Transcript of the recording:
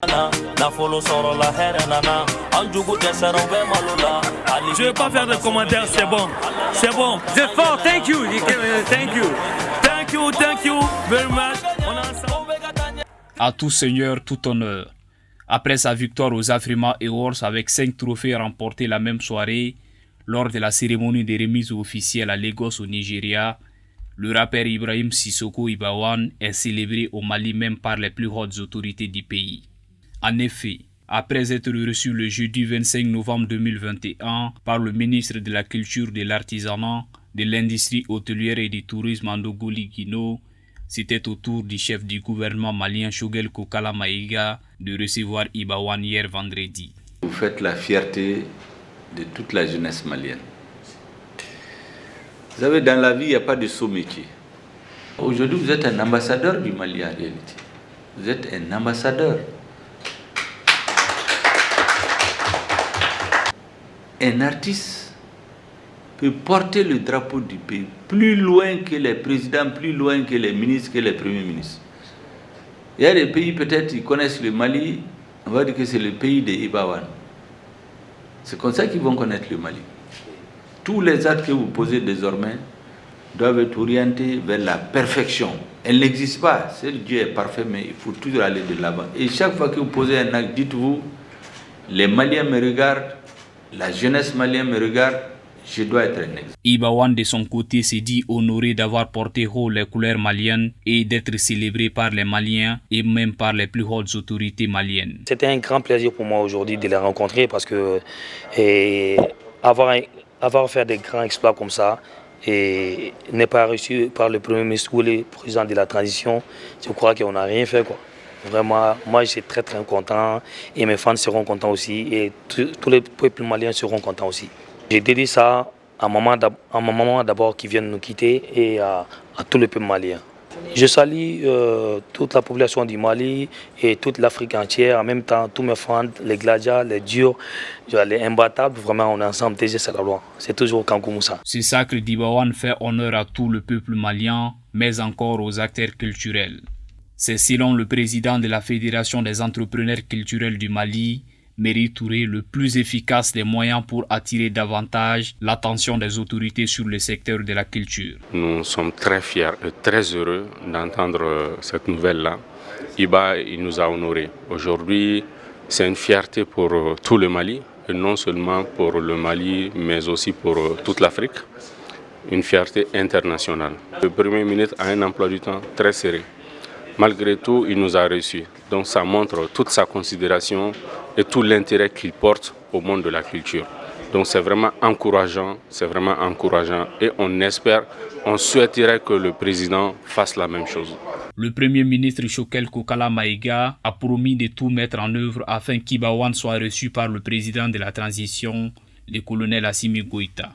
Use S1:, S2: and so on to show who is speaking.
S1: Je ne vais pas faire de commentaires, c'est bon. C'est bon. Vous êtes fort, thank you. Thank you. Thank you very much.
S2: À tout seigneur, tout honneur. Après sa victoire aux Afrima Awards avec 5 trophées remportés la même soirée, lors de la cérémonie de remise officielle à Lagos au Nigeria, le rappeur Ibrahim Sissoko Ibawan est célébré au Mali même par les plus hautes autorités du pays. En effet, après être reçu le jeudi 25 novembre 2021 par le ministre de la Culture, de l'Artisanat, de l'Industrie hôtelière et du Tourisme Andogoli Guino, c'était au tour du chef du gouvernement malien Choguel Kokala Maïga de recevoir Ibawan hier vendredi.
S3: Vous faites la fierté de toute la jeunesse malienne. Vous savez, dans la vie, il n'y a pas de saut métier. Aujourd'hui, vous êtes un ambassadeur du Mali en réalité. Vous êtes un ambassadeur. Un artiste peut porter le drapeau du pays plus loin que les présidents, plus loin que les ministres, que les premiers ministres. Il y a des pays, peut-être, ils connaissent le Mali, on va dire que c'est le pays des Ibawan. C'est comme ça qu'ils vont connaître le Mali. Tous les actes que vous posez désormais doivent être orientés vers la perfection. Elle n'existe pas, seul Dieu est parfait, mais il faut toujours aller de l'avant. Et chaque fois que vous posez un acte, dites-vous, les Maliens me regardent, la jeunesse malienne me regarde, je dois être un exemple.
S2: Ibawan de son côté s'est dit honoré d'avoir porté haut les couleurs maliennes et d'être célébré par les Maliens et même par les plus hautes autorités maliennes.
S4: C'était un grand plaisir pour moi aujourd'hui de les rencontrer parce que avoir fait des grands exploits comme ça et n'est pas reçu par le Premier ministre ou le président de la transition, je crois qu'on n'a rien fait, quoi. Vraiment, moi je suis très content et mes fans seront contents aussi et tous les peuples maliens seront contents aussi. J'ai dédié ça à ma maman d'abord qui vient de nous quitter et à tout le peuple malien. Je salue toute la population du Mali et toute l'Afrique entière, en même temps tous mes fans, les gladiateurs, les durs, les imbattables, vraiment on est ensemble, déjà c'est la loi. C'est toujours Kankou Moussa.
S2: Ce sacre d'Ibawan fait honneur à tout le peuple malien, mais encore aux acteurs culturels. C'est selon le président de la Fédération des entrepreneurs culturels du Mali, Méry Touré, le plus efficace des moyens pour attirer davantage l'attention des autorités sur le secteur de la culture.
S5: Nous sommes très fiers et très heureux d'entendre cette nouvelle-là. Iba, il nous a honorés. Aujourd'hui, c'est une fierté pour tout le Mali, et non seulement pour le Mali, mais aussi pour toute l'Afrique. Une fierté internationale. Le Premier ministre a un emploi du temps très serré. Malgré tout, il nous a reçus. Donc ça montre toute sa considération et tout l'intérêt qu'il porte au monde de la culture. Donc c'est vraiment encourageant et on souhaiterait que le président fasse la même chose.
S2: Le Premier ministre Choguel Kokala Maïga a promis de tout mettre en œuvre afin qu'Ibawan soit reçu par le président de la transition, le colonel Assimi Goïta.